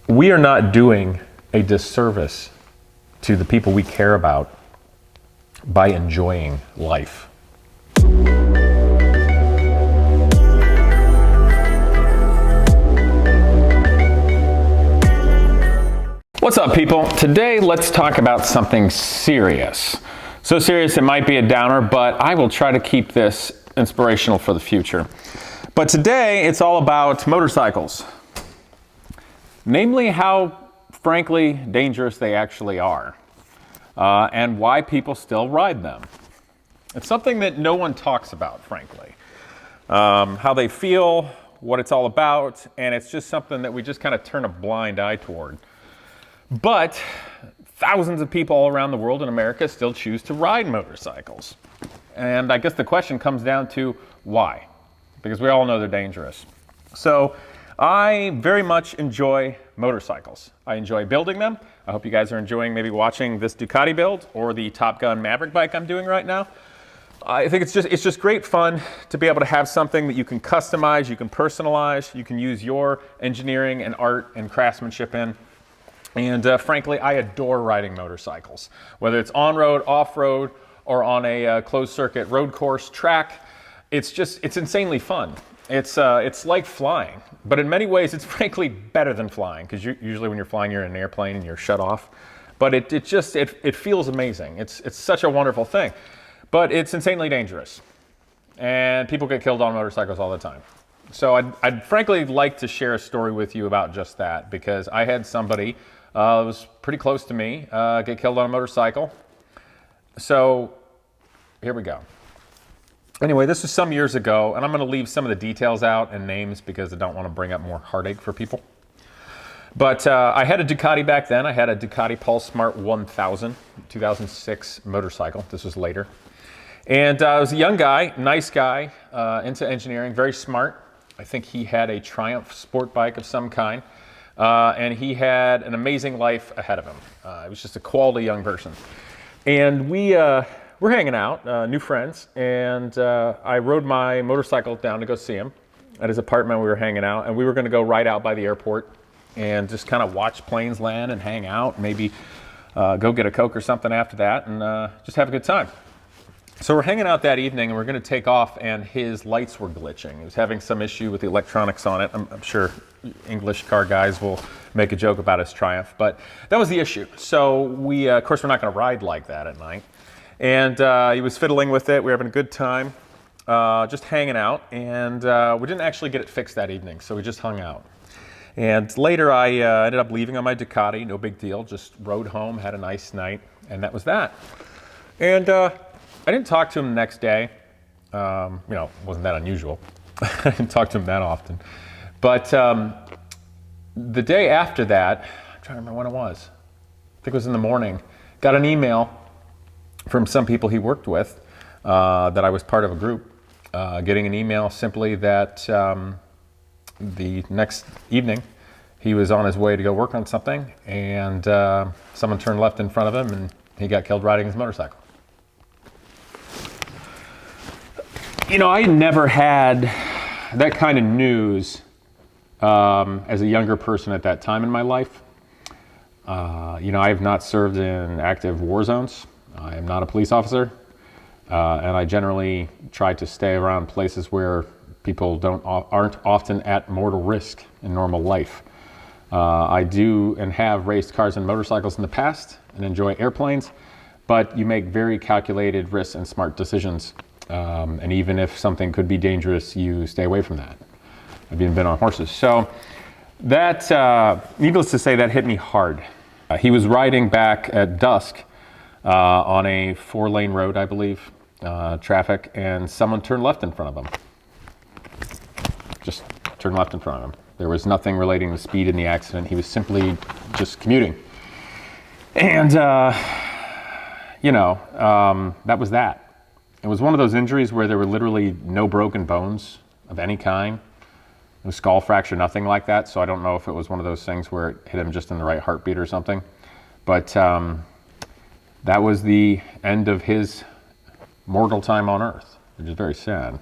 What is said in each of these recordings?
we are not doing a disservice to the people we care about by enjoying life. What's up, people? Today, let's talk about something serious. So serious it might be a downer, but I will try to keep this inspirational for the future. But today, it's all about motorcycles. Namely, how, frankly, dangerous they actually are. And why people still ride them. It's something that no one talks about, frankly. How they feel, what it's all about, and it's just something that we just kind of turn a blind eye toward. But thousands of people all around the world in America still choose to ride motorcycles. And I guess the question comes down to why? Because we all know they're dangerous. So I very much enjoy motorcycles. I enjoy building them. I hope you guys are enjoying maybe watching this Ducati build or the Top Gun Maverick bike I'm doing right now. I think it's just great fun to be able to have something that you can customize, you can personalize, you can use your engineering and art and craftsmanship in. And frankly, I adore riding motorcycles, whether it's on-road, off-road, or on a closed circuit road course track. It's insanely fun. It's like flying, but in many ways, it's frankly better than flying, because usually when you're flying, you're in an airplane and you're shut off. But it feels amazing. It's such a wonderful thing, but it's insanely dangerous, and people get killed on motorcycles all the time. So I'd frankly like to share a story with you about just that, because I had somebody that was pretty close to me get killed on a motorcycle. So here we go. Anyway, this was some years ago, and I'm going to leave some of the details out and names because I don't want to bring up more heartache for people. But I had a Ducati back then. I had a Ducati Pulse Smart 1000, 2006 motorcycle. This was later. And I was a young guy, nice guy, into engineering, very smart. I think he had a Triumph sport bike of some kind. And he had an amazing life ahead of him. He was just a quality young person. And we're hanging out, new friends, and I rode my motorcycle down to go see him at his apartment. We were hanging out, and we were going to go ride out by the airport and just kind of watch planes land and hang out, maybe go get a Coke or something after that, and just have a good time. So we're hanging out that evening, and we're going to take off, and his lights were glitching. He was having some issue with the electronics on it. I'm sure English car guys will make a joke about his Triumph, but that was the issue. So we, of course, we're not going to ride like that at night. And he was fiddling with it. We were having a good time, just hanging out, and we didn't actually get it fixed that evening, so we just hung out. And later I ended up leaving on my Ducati, no big deal, just rode home, had a nice night, and that was that. And I didn't talk to him the next day. You know, it wasn't that unusual. I didn't talk to him that often. But the day after that, I'm trying to remember when it was. I think it was in the morning. Got an email from some people he worked with that I was part of a group, getting an email simply that the next evening he was on his way to go work on something, and someone turned left in front of him and he got killed riding his motorcycle. You know, I never had that kind of news as a younger person at that time in my life. You know, I have not served in active war zones. I am not a police officer, and I generally try to stay around places where people aren't often at mortal risk in normal life. I do and have raced cars and motorcycles in the past and enjoy airplanes, but you make very calculated risks and smart decisions. And even if something could be dangerous, you stay away from that. I've even been on horses. So that, needless to say, that hit me hard. He was riding back at dusk on a 4-lane road, I believe, traffic, and someone turned left in front of him. Just turned left in front of him. There was nothing relating to speed in the accident. He was simply just commuting. And, you know, that was that. It was one of those injuries where there were literally no broken bones of any kind. No skull fracture, nothing like that. So I don't know if it was one of those things where it hit him just in the right heartbeat or something. But that was the end of his mortal time on Earth, which is very sad.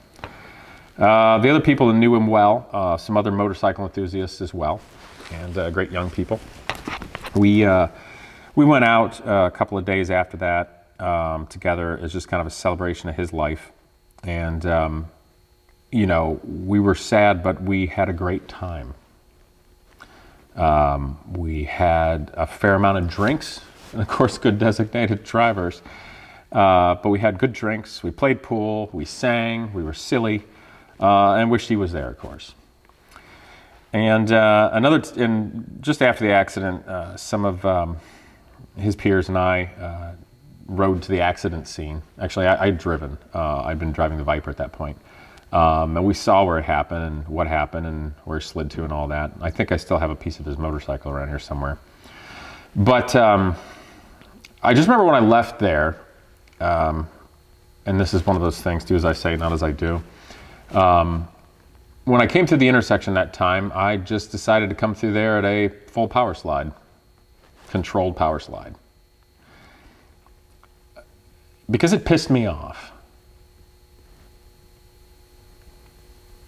The other people that knew him well, some other motorcycle enthusiasts as well. and great young people. We went out a couple of days after that together as just kind of a celebration of his life. And, we were sad, but we had a great time. We had a fair amount of drinks, and of course, good designated drivers. But we had good drinks, we played pool, we sang, we were silly, and wished he was there, of course. And just after the accident, some of his peers and I rode to the accident scene. Actually, I'd driven. I'd been driving the Viper at that point. And we saw where it happened and what happened and where he slid to and all that. I think I still have a piece of his motorcycle around here somewhere. But I just remember when I left there, and this is one of those things, do as I say, not as I do. When I came to the intersection that time, I just decided to come through there at a full power slide, controlled power slide. Because it pissed me off.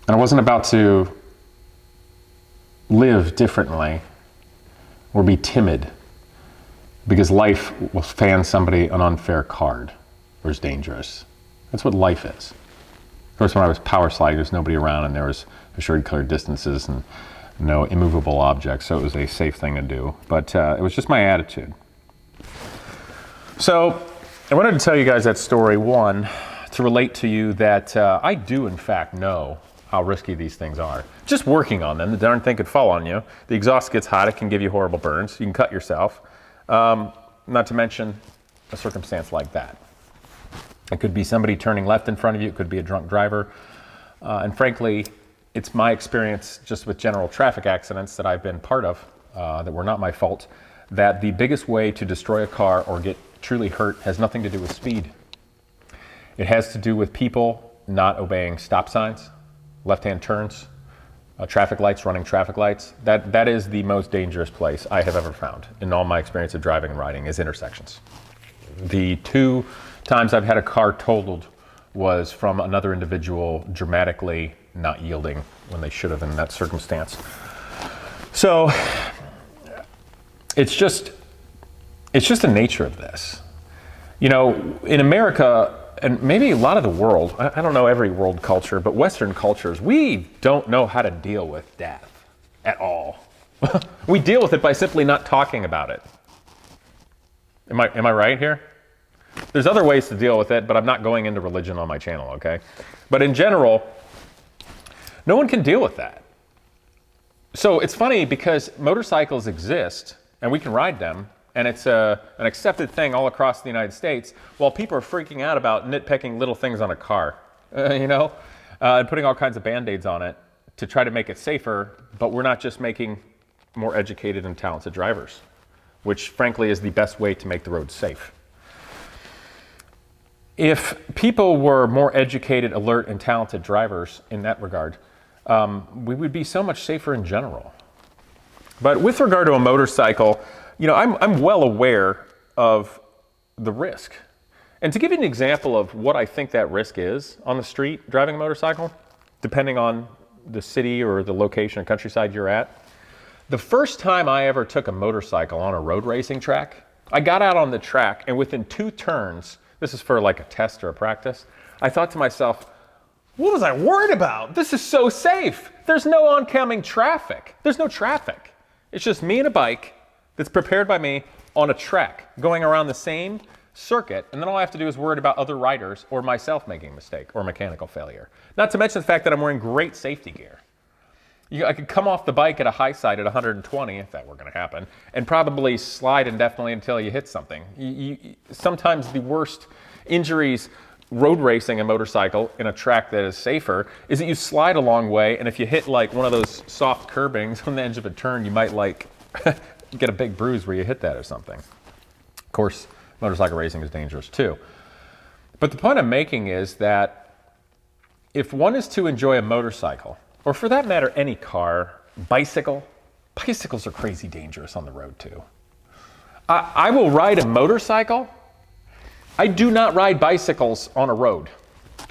And I wasn't about to live differently or be timid because life will fan somebody an unfair card or is dangerous. That's what life is. Of course, when I was power sliding, there's nobody around and there was assured clear distances and no immovable objects, so it was a safe thing to do. But it was just my attitude. So I wanted to tell you guys that story, one, to relate to you that I do in fact know how risky these things are. Just working on them, the darn thing could fall on you. The exhaust gets hot, it can give you horrible burns. You can cut yourself. Not to mention a circumstance like that. It could be somebody turning left in front of you, it could be a drunk driver. And frankly, it's my experience just with general traffic accidents that I've been part of, that were not my fault, that the biggest way to destroy a car or get truly hurt has nothing to do with speed. It has to do with people not obeying stop signs, left-hand turns, traffic lights, running traffic lights. That is the most dangerous place I have ever found in all my experience of driving and riding is intersections. The 2 times I've had a car totaled was from another individual dramatically not yielding when they should have in that circumstance. So it's just the nature of this. In America, and maybe a lot of the world, I don't know every world culture, but Western cultures, we don't know how to deal with death at all. We deal with it by simply not talking about it. Am I right here? There's other ways to deal with it, but I'm not going into religion on my channel, okay? But in general, no one can deal with that. So it's funny because motorcycles exist and we can ride them, and it's an accepted thing all across the United States, while people are freaking out about nitpicking little things on a car, and putting all kinds of Band-Aids on it to try to make it safer, but we're not just making more educated and talented drivers, which frankly is the best way to make the road safe. If people were more educated, alert, and talented drivers in that regard, we would be so much safer in general. But with regard to a motorcycle, I'm well aware of the risk. And to give you an example of what I think that risk is on the street driving a motorcycle, depending on the city or the location or countryside you're at, the first time I ever took a motorcycle on a road racing track, I got out on the track and within 2 turns, this is for like a test or a practice, I thought to myself, what was I worried about? This is so safe. There's no oncoming traffic. There's no traffic. It's just me and a bike that's prepared by me on a track going around the same circuit, and then all I have to do is worry about other riders or myself making a mistake or mechanical failure. Not to mention the fact that I'm wearing great safety gear. I could come off the bike at a high side at 120, if that were going to happen, and probably slide indefinitely until you hit something. Sometimes the worst injuries road racing a motorcycle in a track that is safer is that you slide a long way, and if you hit like one of those soft curbings on the edge of a turn, you might like get a big bruise where you hit that or something. Of course, motorcycle racing is dangerous too. But the point I'm making is that if one is to enjoy a motorcycle, or for that matter, any car, bicycles are crazy dangerous on the road too. I will ride a motorcycle. I do not ride bicycles on a road.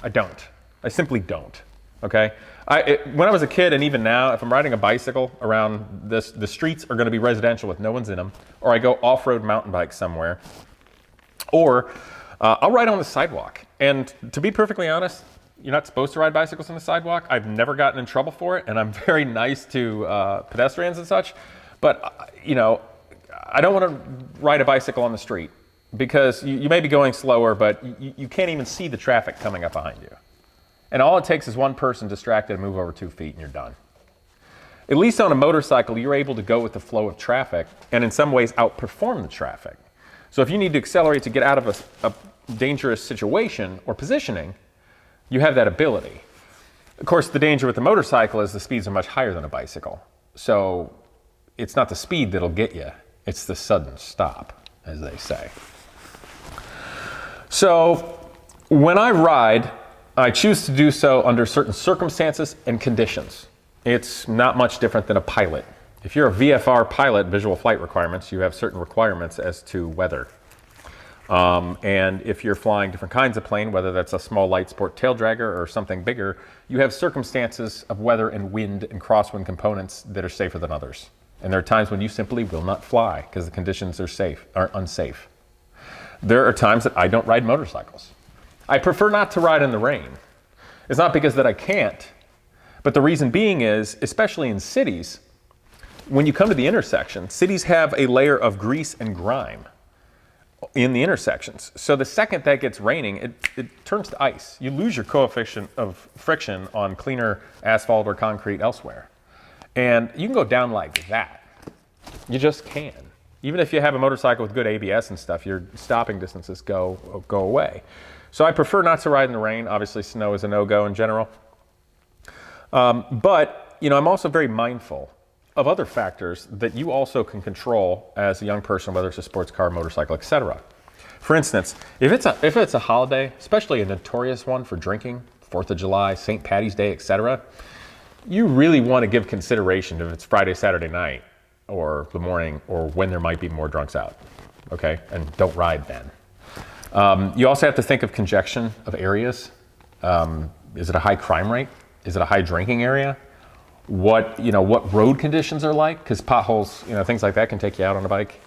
I don't. I simply don't, okay? When I was a kid, and even now, if I'm riding a bicycle around this, the streets are going to be residential with no one's in them, or I go off-road mountain bike somewhere, or I'll ride on the sidewalk. And to be perfectly honest, you're not supposed to ride bicycles on the sidewalk. I've never gotten in trouble for it, and I'm very nice to pedestrians and such. But, you know, I don't want to ride a bicycle on the street because you may be going slower, but you can't even see the traffic coming up behind you. And all it takes is one person distracted to move over 2 feet and you're done. At least on a motorcycle, you're able to go with the flow of traffic and in some ways outperform the traffic. So if you need to accelerate to get out of a dangerous situation or positioning, you have that ability. Of course, the danger with the motorcycle is the speeds are much higher than a bicycle. So it's not the speed that'll get you, it's the sudden stop, as they say. So when I ride, I choose to do so under certain circumstances and conditions. It's not much different than a pilot. If you're a VFR pilot, visual flight requirements, you have certain requirements as to weather. And if you're flying different kinds of plane, whether that's a small light sport tail dragger or something bigger, you have circumstances of weather and wind and crosswind components that are safer than others. And there are times when you simply will not fly because the conditions are unsafe. There are times that I don't ride motorcycles. I prefer not to ride in the rain. It's not because that I can't, but the reason being is, especially in cities, when you come to the intersection, cities have a layer of grease and grime in the intersections. So the second that gets raining, it turns to ice. You lose your coefficient of friction on cleaner asphalt or concrete elsewhere. And you can go down like that. You just can. Even if you have a motorcycle with good ABS and stuff, your stopping distances go away. So I prefer not to ride in the rain. Obviously, snow is a no-go in general. But, you know, I'm also very mindful of other factors that you also can control as a young person, whether it's a sports car, motorcycle, etc. For instance, if it's a holiday, especially a notorious one for drinking, 4th of July, St. Patty's Day, etc., you really want to give consideration if it's Friday, Saturday night, or the morning, or when there might be more drunks out, okay? And don't ride then. You also have to think of congestion of areas. Is it a high crime rate? Is it a high drinking area? What road conditions are like, because potholes, things like that can take you out on a bike.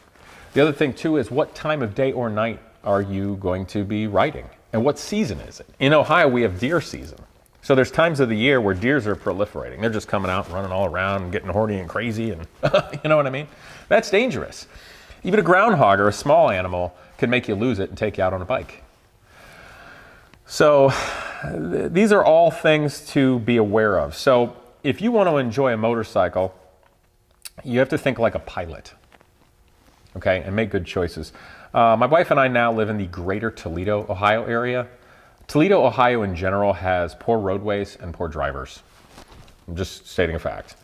The other thing too is what time of day or night are you going to be riding? And what season is it? In Ohio, we have deer season. So there's times of the year where deers are proliferating. They're just coming out and running all around and getting horny and crazy and you know what I mean? That's dangerous. Even a groundhog or a small animal can make you lose it and take you out on a bike. So these are all things to be aware of. So if you want to enjoy a motorcycle, you have to think like a pilot, okay, and make good choices. My wife and I now live in the greater Toledo, Ohio area. Toledo, Ohio in general has poor roadways and poor drivers. I'm just stating a fact.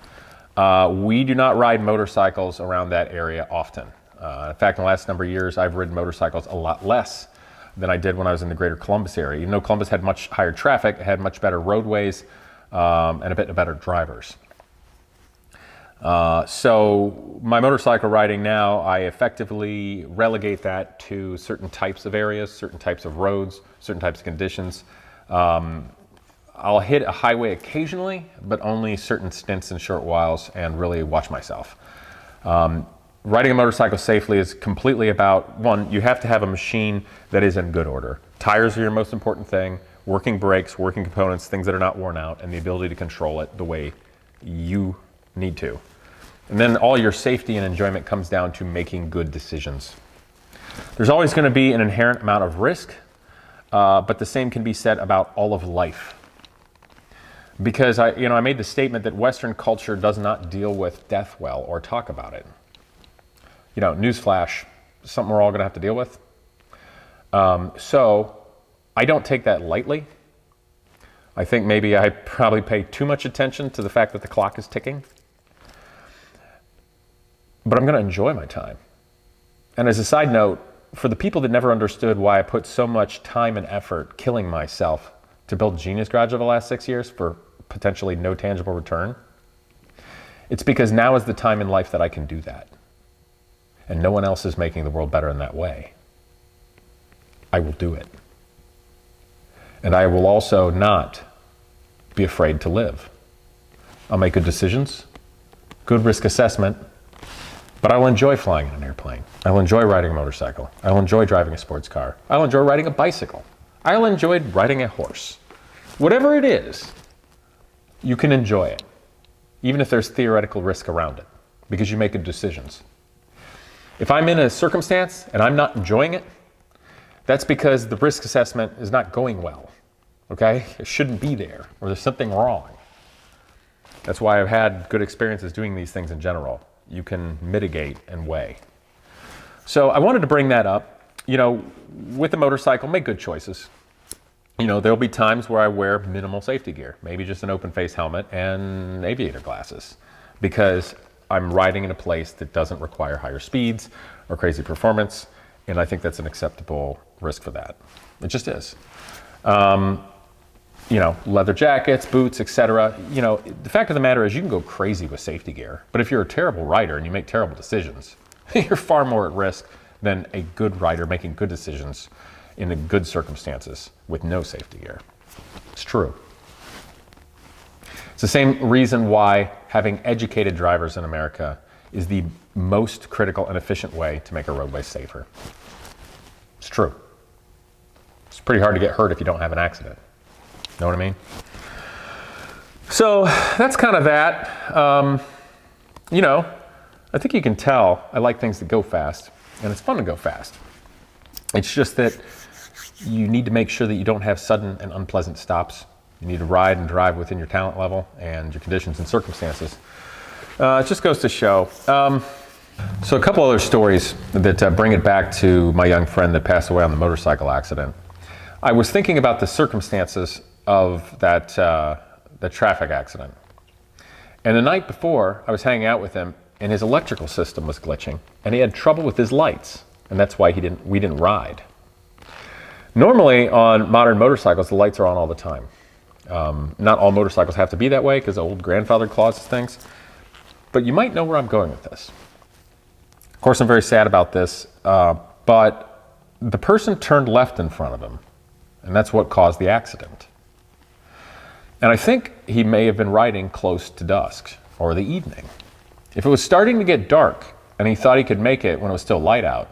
We do not ride motorcycles around that area often. In fact, in the last number of years, I've ridden motorcycles a lot less than I did when I was in the greater Columbus area. Even though Columbus had much higher traffic, it had much better roadways, and a bit better drivers. So my motorcycle riding now, I effectively relegate that to certain types of areas, certain types of roads, certain types of conditions. I'll hit a highway occasionally, but only certain stints and short whiles, and really watch myself. Riding a motorcycle safely is completely about, one, you have to have a machine that is in good order. Tires are your most important thing, working brakes, working components, things that are not worn out, and the ability to control it the way you need to. And then all your safety and enjoyment comes down to making good decisions. There's always going to be an inherent amount of risk, but the same can be said about all of life. Because I made the statement that Western culture does not deal with death well or talk about it. Newsflash, something we're all going to have to deal with. So I don't take that lightly. I think maybe I probably pay too much attention to the fact that the clock is ticking. But I'm going to enjoy my time. And as a side note, for the people that never understood why I put so much time and effort killing myself to build Genius Garage over the last 6 years for potentially no tangible return, it's because now is the time in life that I can do that. And no one else is making the world better in that way. I will do it. And I will also not be afraid to live. I'll make good decisions, good risk assessment, but I will enjoy flying in an airplane. I will enjoy riding a motorcycle. I will enjoy driving a sports car. I will enjoy riding a bicycle. I will enjoy riding a horse. Whatever it is, you can enjoy it, even if there's theoretical risk around it, because you make good decisions. If I'm in a circumstance and I'm not enjoying it, that's because the risk assessment is not going well, okay? It shouldn't be there, or there's something wrong. That's why I've had good experiences doing these things in general. You can mitigate and weigh. So I wanted to bring that up. With a motorcycle, make good choices. There'll be times where I wear minimal safety gear, maybe just an open face helmet and aviator glasses, because I'm riding in a place that doesn't require higher speeds or crazy performance, and I think that's an acceptable risk for that. It just is. Leather jackets, boots, etc. The fact of the matter is you can go crazy with safety gear, but if you're a terrible rider and you make terrible decisions, you're far more at risk than a good rider making good decisions in the good circumstances with no safety gear. It's true. It's the same reason why having educated drivers in America is the most critical and efficient way to make our roadways safer. It's true. It's pretty hard to get hurt if you don't have an accident. Know what I mean? So that's kind of that. I think you can tell I like things that go fast, and it's fun to go fast. It's just that you need to make sure that you don't have sudden and unpleasant stops. You need to ride and drive within your talent level and your conditions and circumstances. It just goes to show. So a couple other stories that bring it back to my young friend that passed away on the motorcycle accident. I was thinking about the circumstances of that traffic accident. And the night before, I was hanging out with him, and his electrical system was glitching, and he had trouble with his lights, and that's why we didn't ride. Normally, on modern motorcycles, the lights are on all the time. Not all motorcycles have to be that way, because old grandfather clauses things, but you might know where I'm going with this. Of course, I'm very sad about this, but the person turned left in front of him, and that's what caused the accident. And I think he may have been riding close to dusk or the evening. If it was starting to get dark and he thought he could make it when it was still light out,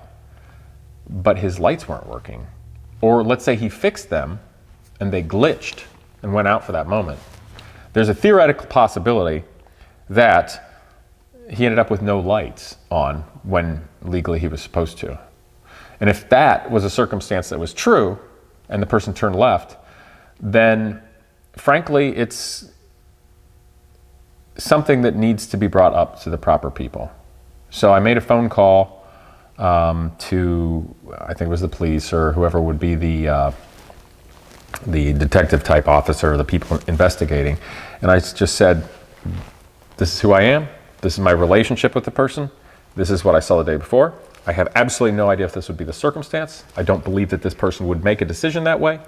but his lights weren't working, or let's say he fixed them and they glitched and went out for that moment, there's a theoretical possibility that he ended up with no lights on when legally he was supposed to. And if that was a circumstance that was true and the person turned left, then frankly, it's something that needs to be brought up to the proper people. So I made a phone call to, I think it was the police or whoever would be the detective type officer or the people investigating. And I just said, this is who I am. This is my relationship with the person. This is what I saw the day before. I have absolutely no idea if this would be the circumstance. I don't believe that this person would make a decision that way.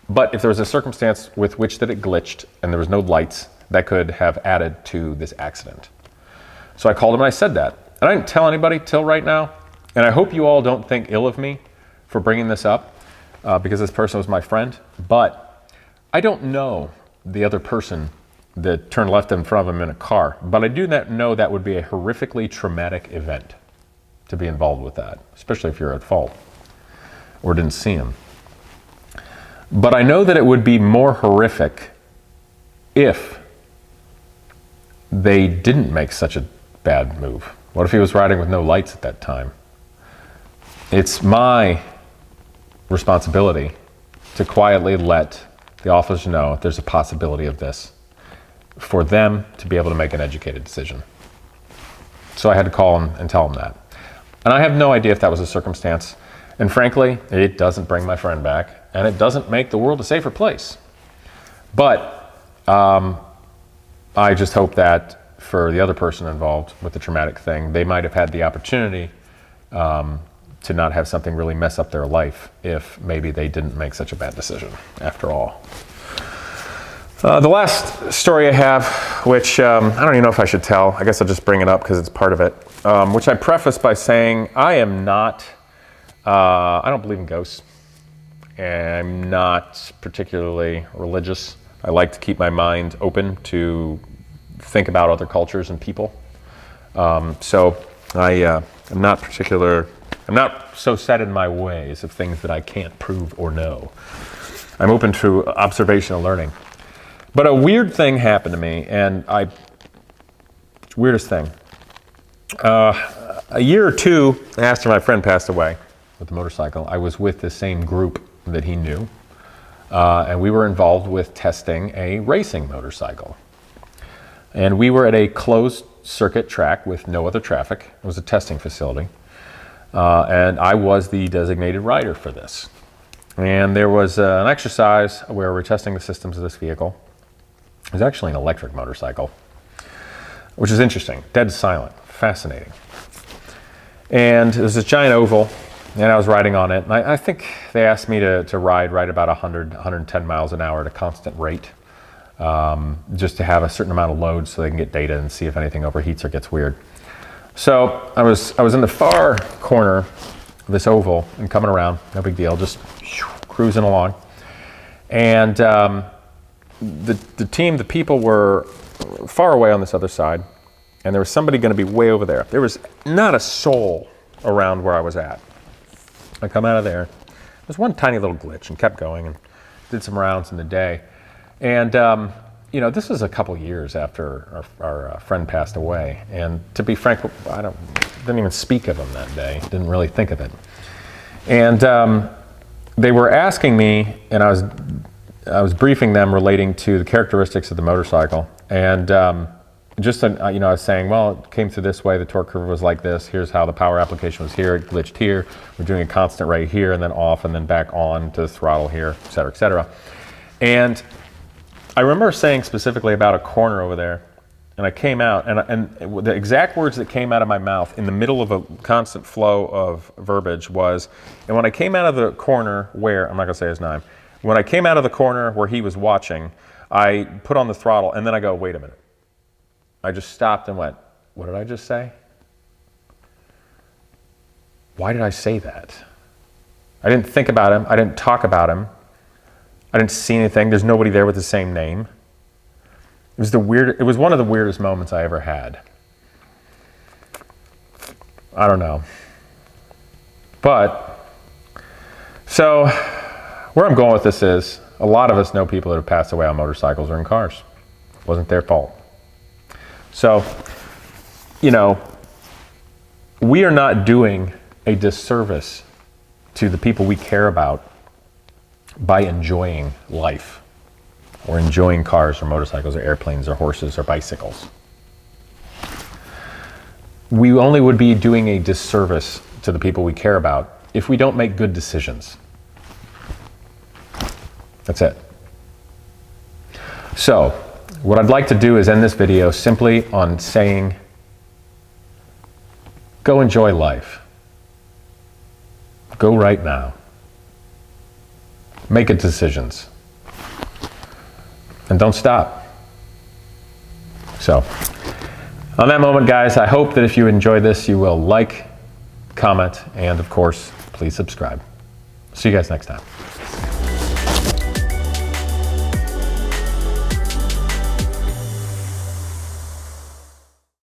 But if there was a circumstance with which that it glitched and there was no lights, that could have added to this accident. So I called him and I said that. And I didn't tell anybody till right now. And I hope you all don't think ill of me for bringing this up because this person was my friend. But I don't know the other person that turned left in front of him in a car. But I do know that would be a horrifically traumatic event to be involved with that, especially if you're at fault or didn't see him. But I know that it would be more horrific if they didn't make such a bad move. What if he was riding with no lights at that time? It's my responsibility to quietly let the officers know if there's a possibility of this, for them to be able to make an educated decision. So I had to call him and tell him that. And I have no idea if that was a circumstance. And frankly, it doesn't bring my friend back, and it doesn't make the world a safer place. But I just hope that for the other person involved with the traumatic thing, they might have had the opportunity to not have something really mess up their life if maybe they didn't make such a bad decision after all. The last story I have, which I don't even know if I should tell, I guess I'll just bring it up because it's part of it, which I preface by saying I don't believe in ghosts. I'm not particularly religious. I like to keep my mind open to think about other cultures and people. So I'm not so set in my ways of things that I can't prove or know. I'm open to observational learning. But a weird thing happened to me, and weirdest thing. A year or two after my friend passed away with the motorcycle, I was with the same group that he knew, and we were involved with testing a racing motorcycle. And we were at a closed circuit track with no other traffic. It was a testing facility. And I was the designated rider for this. And there was an exercise where we're testing the systems of this vehicle. It was actually an electric motorcycle, which is interesting, dead silent, fascinating. And there's this giant oval, and I was riding on it. And I think they asked me to ride right about 100, 110 miles an hour at a constant rate, just to have a certain amount of load so they can get data and see if anything overheats or gets weird. So I was in the far corner of this oval and coming around, no big deal, just cruising along. And the people were far away on this other side, and there was somebody going to be way over there. There was not a soul around where I was at. I come out of there. There's one tiny little glitch, and kept going and did some rounds in the day. And this was a couple years after our friend passed away. And to be frank, I didn't even speak of him that day. Didn't really think of it. And they were asking me, and I was briefing them relating to the characteristics of the motorcycle. And I was saying, well, it came through this way. The torque curve was like this. Here's how the power application was here. It glitched here. We're doing a constant right here, and then off, and then back on to the throttle here, et cetera, et cetera. And I remember saying specifically about a corner over there, and I came out, and the exact words that came out of my mouth in the middle of a constant flow of verbiage was, and when I came out of the corner where, I'm not gonna say his name, when I came out of the corner where he was watching, I put on the throttle, and then I go, wait a minute. I just stopped and went, what did I just say? Why did I say that? I didn't think about him, I didn't talk about him. I didn't see anything. There's nobody there with the same name. It was one of the weirdest moments I ever had. I don't know. But, so, where I'm going with this is, a lot of us know people that have passed away on motorcycles or in cars. It wasn't their fault. So, we are not doing a disservice to the people we care about by enjoying life, or enjoying cars or motorcycles or airplanes or horses or bicycles. We only would be doing a disservice to the people we care about if we don't make good decisions. That's it. So, what I'd like to do is end this video simply on saying, go enjoy life. Go right now. Make good decisions. And don't stop. So, on that moment, guys, I hope that if you enjoyed this, you will like, comment, and of course, please subscribe. See you guys next time.